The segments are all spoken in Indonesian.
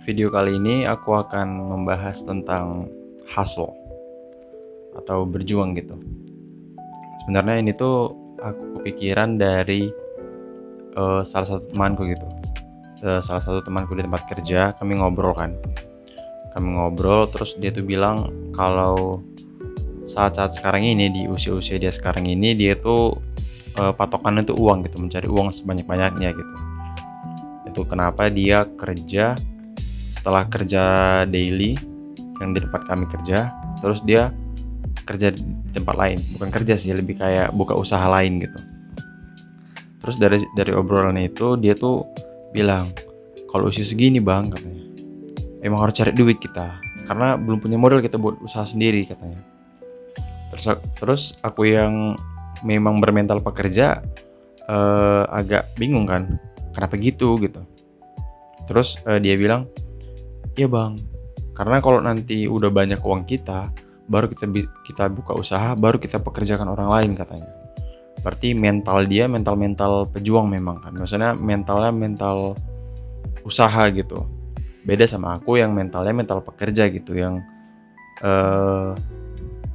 Video kali ini aku akan membahas tentang hustle atau berjuang gitu. Sebenarnya ini tuh aku kepikiran dari salah satu temanku gitu. Salah satu temanku di tempat kerja, kami ngobrol kan. Kami ngobrol terus dia tuh bilang kalau saat-saat sekarang ini, di usia-usia dia sekarang ini, dia tuh patokannya tuh uang gitu, mencari uang sebanyak-banyaknya gitu. Itu kenapa dia kerja, setelah kerja daily yang di tempat kami kerja, terus dia kerja di tempat lain, bukan kerja sih, lebih kayak buka usaha lain gitu. Terus dari obrolan itu dia tuh bilang, kalau usia segini bang, katanya, emang harus cari duit kita, karena belum punya modal kita buat usaha sendiri, katanya. Terus aku yang memang bermental pekerja agak bingung kan, kenapa gitu. Terus dia bilang, iya bang, karena kalau nanti udah banyak uang kita, baru kita buka usaha, baru kita pekerjakan orang lain, katanya. Berarti mental dia mental pejuang memang kan. Maksudnya mentalnya mental usaha gitu. Beda sama aku yang mentalnya mental pekerja gitu, yang eh,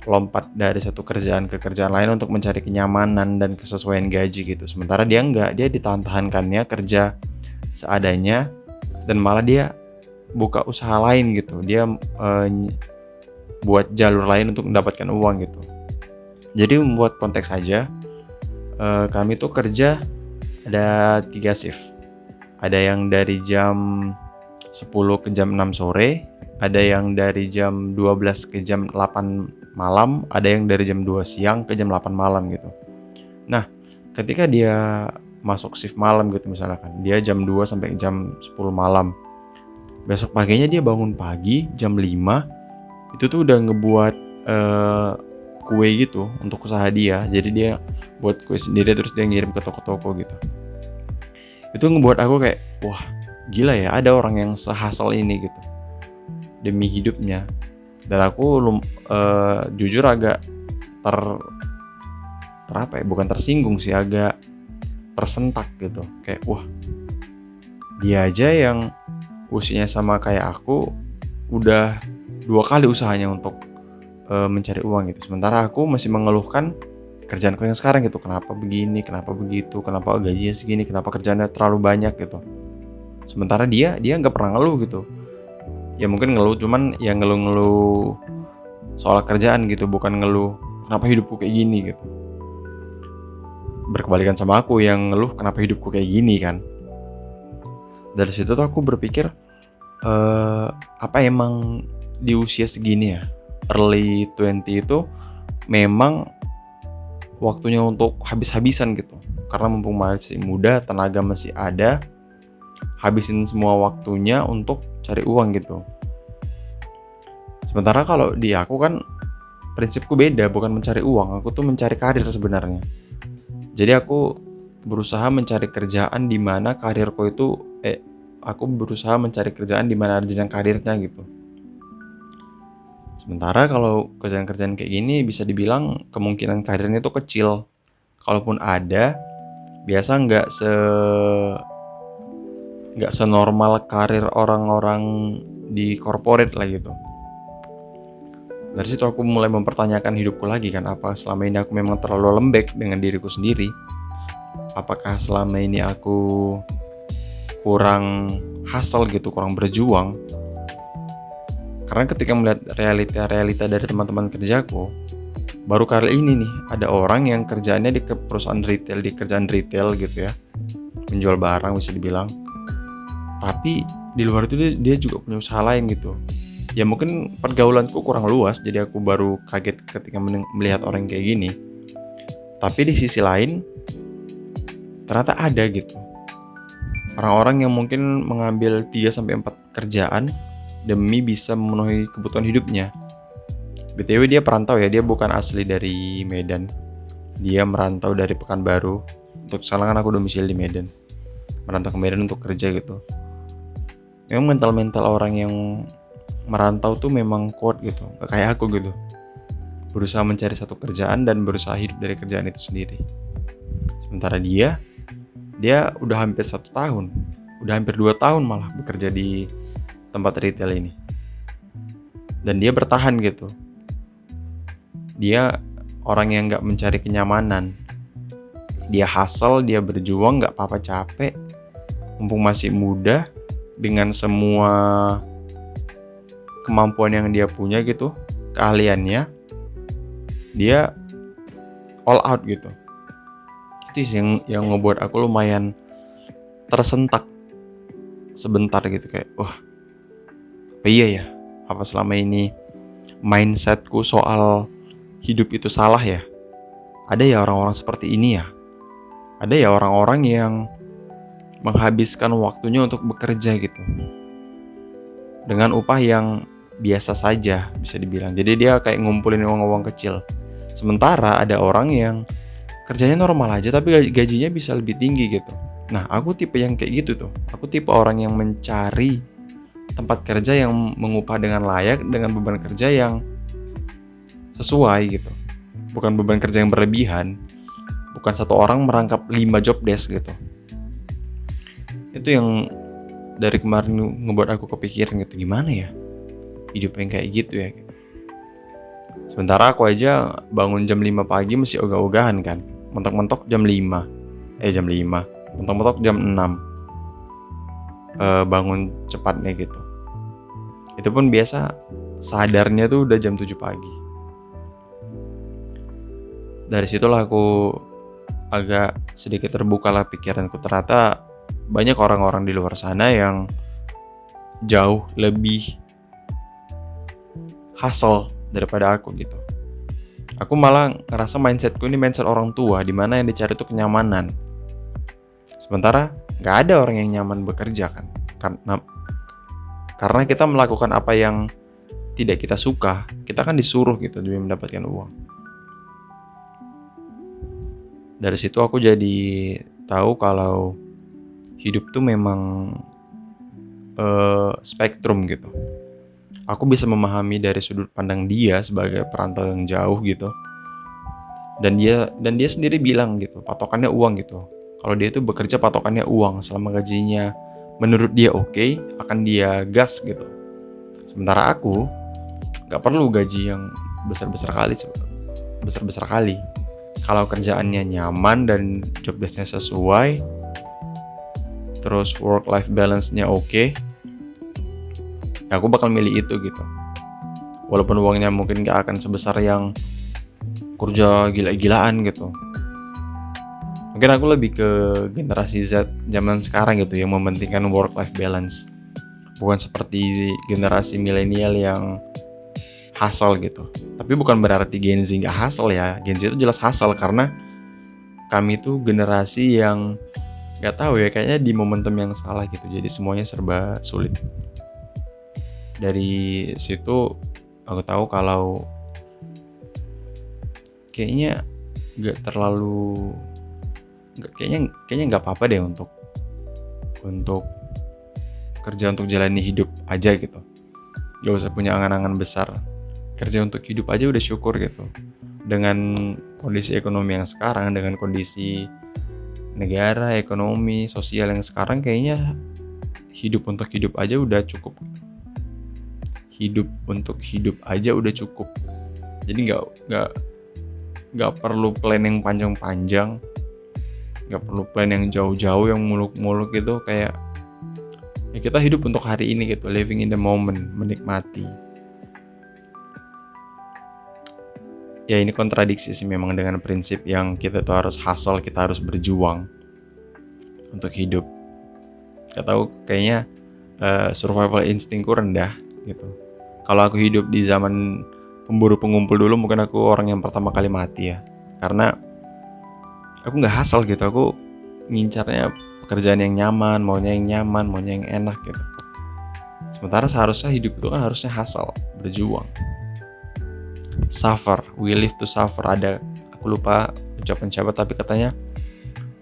lompat dari satu kerjaan ke kerjaan lain untuk mencari kenyamanan dan kesesuaian gaji gitu. Sementara dia enggak, dia ditahan-tahankannya kerja seadanya dan malah dia buka usaha lain gitu. Dia eh, buat jalur lain untuk mendapatkan uang gitu. Jadi membuat konteks saja, kami tuh kerja ada 3 shift. Ada yang dari jam 10 ke jam 6 sore, ada yang dari jam 12 ke jam 8 malam, ada yang dari jam 2 siang ke jam 8 malam gitu. Nah, ketika dia masuk shift malam gitu misalkan, dia jam 2 sampai jam 10 malam. Besok paginya dia bangun pagi jam 5, itu tuh udah ngebuat kue gitu untuk usaha dia. Jadi dia buat kue sendiri terus dia ngirim ke toko-toko gitu. Itu ngebuat aku kayak, wah gila ya, ada orang yang sehasal ini gitu demi hidupnya. Dan aku jujur agak ter terapa ya, bukan tersinggung sih, agak tersentak gitu, kayak wah, dia aja yang usianya sama kayak aku udah 2 kali usahanya untuk mencari uang gitu, sementara aku masih mengeluhkan kerjaanku yang sekarang gitu, kenapa begini, kenapa begitu, kenapa gajinya segini, kenapa kerjaannya terlalu banyak gitu. Sementara dia nggak pernah ngeluh gitu. Ya mungkin ngeluh, cuman ya ngeluh-ngeluh soal kerjaan gitu, bukan ngeluh kenapa hidupku kayak gini gitu. Berkebalikan sama aku yang ngeluh kenapa hidupku kayak gini kan. Dari situ tuh aku berpikir, apa emang di usia segini ya, early 20 itu memang waktunya untuk habis-habisan gitu. Karena mumpung masih muda, tenaga masih ada, habisin semua waktunya untuk cari uang gitu. Sementara kalau di aku kan prinsipku beda, bukan mencari uang, aku tuh mencari karir sebenarnya. Jadi aku berusaha mencari kerjaan di mana karirku itu aku berusaha mencari kerjaan di mana ada jenjang karirnya gitu. Sementara kalau kerjaan-kerjaan kayak gini bisa dibilang kemungkinan karirnya itu kecil. Kalaupun ada, biasa nggak senormal karir orang-orang di corporate lah gitu. Dari situ aku mulai mempertanyakan hidupku lagi kan, apa selama ini aku memang terlalu lembek dengan diriku sendiri? Apakah selama ini aku kurang hustle gitu, kurang berjuang? Karena ketika melihat realita-realita dari teman-teman kerjaku, baru kali ini nih ada orang yang kerjaannya di perusahaan retail, di kerjaan retail gitu ya, menjual barang bisa dibilang. Tapi di luar itu dia juga punya usaha lain gitu. Ya mungkin pergaulanku kurang luas, jadi aku baru kaget ketika melihat orang kayak gini. Tapi di sisi lain ternyata ada gitu orang-orang yang mungkin mengambil 3 sampai 4 kerjaan demi bisa memenuhi kebutuhan hidupnya. BTW dia perantau ya, dia bukan asli dari Medan. Dia merantau dari Pekanbaru. Untuk sekarang kan aku domisili di Medan. Merantau ke Medan untuk kerja gitu. Memang mental-mental orang yang merantau tuh memang kuat gitu, gak kayak aku gitu. Berusaha mencari satu kerjaan dan berusaha hidup dari kerjaan itu sendiri. Sementara dia udah hampir 1 tahun, udah hampir 2 tahun malah bekerja di tempat retail ini. Dan dia bertahan gitu. Dia orang yang gak mencari kenyamanan. Dia hustle, dia berjuang, gak apa-apa capek. Mumpung masih muda, dengan semua kemampuan yang dia punya gitu, keahliannya, dia all out gitu. Itu sih yang ngebuat aku lumayan tersentak sebentar gitu, kayak wah, apa iya ya, apa selama ini mindsetku soal hidup itu salah ya? Ada ya orang-orang seperti ini ya? Ada ya orang-orang yang menghabiskan waktunya untuk bekerja gitu dengan upah yang biasa saja bisa dibilang. Jadi dia kayak ngumpulin uang-uang kecil. Sementara ada orang yang kerjanya normal aja tapi gajinya bisa lebih tinggi gitu. Nah, aku tipe yang kayak gitu tuh. Aku tipe orang yang mencari tempat kerja yang mengupah dengan layak, dengan beban kerja yang sesuai gitu. Bukan beban kerja yang berlebihan. Bukan satu orang merangkap 5 job desk gitu. Itu yang dari kemarin ngebuat aku kepikiran gitu, gimana ya hidup yang kayak gitu ya. Sementara aku aja bangun jam 5 pagi masih ogah-ogahan kan. Mentok-mentok jam 5. Mentok-mentok jam 6. Bangun cepatnya gitu. Itu pun biasa sadarnya tuh udah jam 7 pagi. Dari situlah aku agak sedikit terbuka lah pikiranku. Ternyata banyak orang-orang di luar sana yang jauh lebih hustle daripada aku gitu. Aku malah ngerasa mindsetku ini mindset orang tua, dimana yang dicari itu kenyamanan. Sementara nggak ada orang yang nyaman bekerja kan, karena kita melakukan apa yang tidak kita suka, kita kan disuruh gitu demi mendapatkan uang. Dari situ aku jadi tahu kalau hidup tuh memang spektrum gitu. Aku bisa memahami dari sudut pandang dia sebagai perantau yang jauh gitu. Dan dia sendiri bilang gitu, patokannya uang gitu. Kalau dia itu bekerja patokannya uang, selama gajinya menurut dia oke, akan dia gas gitu. Sementara aku nggak perlu gaji yang besar-besar kali. Kalau kerjaannya nyaman dan job desk-nya sesuai, terus work-life balance-nya oke, ya aku bakal milih itu gitu. Walaupun uangnya mungkin nggak akan sebesar yang kerja gila-gilaan gitu. Mungkin aku lebih ke generasi Z zaman sekarang gitu yang mementingkan work-life balance. Bukan seperti generasi milenial yang hustle gitu. Tapi bukan berarti Gen Z nggak hustle ya. Gen Z itu jelas hustle karena kami tuh generasi yang nggak tahu ya, kayaknya di momentum yang salah gitu. Jadi semuanya serba sulit. Dari situ aku tahu kalau kayaknya nggak apa-apa deh untuk kerja untuk jalani hidup aja gitu. Gak usah punya angan-angan besar. Kerja untuk hidup aja udah syukur gitu. Dengan kondisi ekonomi yang sekarang, dengan kondisi negara, ekonomi, sosial yang sekarang, kayaknya hidup untuk hidup aja udah cukup. Hidup untuk hidup aja udah cukup. Jadi nggak perlu plan yang panjang-panjang, nggak perlu plan yang jauh-jauh yang muluk-muluk gitu. Kayak ya kita hidup untuk hari ini gitu, living in the moment, menikmati. Ya ini kontradiksi sih memang dengan prinsip yang kita tuh harus hustle, kita harus berjuang untuk hidup. Gak tahu, kayaknya survival instingku rendah gitu. Kalau aku hidup di zaman pemburu pengumpul dulu, mungkin aku orang yang pertama kali mati ya. Karena aku nggak hustle gitu, aku ngincarnya pekerjaan yang nyaman, maunya yang enak gitu. Sementara seharusnya hidup itu kan harusnya hustle, berjuang. Suffer, we live to suffer. Ada, aku lupa ucapan siapa tapi katanya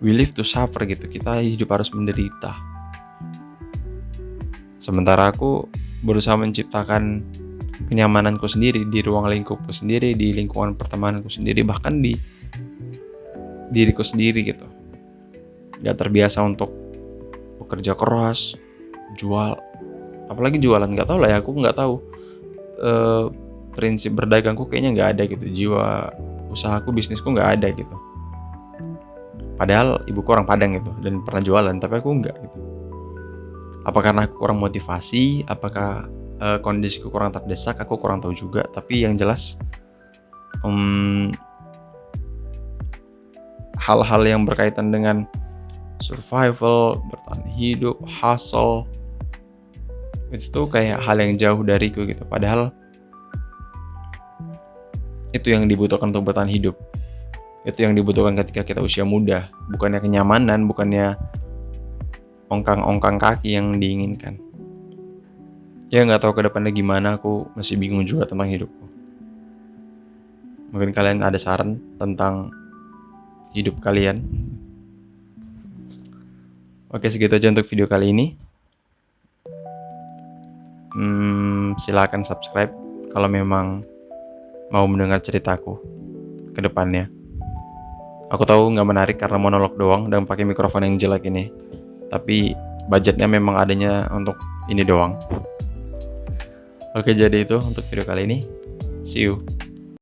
we live to suffer gitu. Kita hidup harus menderita. Sementara aku berusaha menciptakan kenyamananku sendiri di ruang lingkupku sendiri, di lingkungan pertemananku sendiri, bahkan di diriku sendiri gitu. Gak terbiasa untuk bekerja keras, jual apalagi jualan. Nggak tahu lah ya, aku nggak tahu prinsip berdagangku kayaknya nggak ada gitu, jiwa usahaku, bisnisku nggak ada gitu. Padahal ibuku orang Padang gitu dan pernah jualan, tapi aku nggak gitu. Apa karena aku kurang motivasi, apakah kondisiku kurang terdesak, aku kurang tahu juga. Tapi yang jelas hal-hal yang berkaitan dengan survival, bertahan hidup, hustle, itu tuh kayak hal yang jauh dariku gitu. Padahal itu yang dibutuhkan untuk bertahan hidup. Itu yang dibutuhkan ketika kita usia muda, bukannya kenyamanan, bukannya ongkang-ongkang kaki yang diinginkan. Ya nggak tahu ke depannya gimana, aku masih bingung juga tentang hidupku. Mungkin kalian ada saran tentang hidup kalian. Oke, segitu aja untuk video kali ini. Silakan subscribe kalau memang mau mendengar ceritaku ke depannya. Aku tahu nggak menarik karena monolog doang dan pakai mikrofon yang jelek ini. Tapi budgetnya memang adanya untuk ini doang. Oke, jadi itu untuk video kali ini. See you.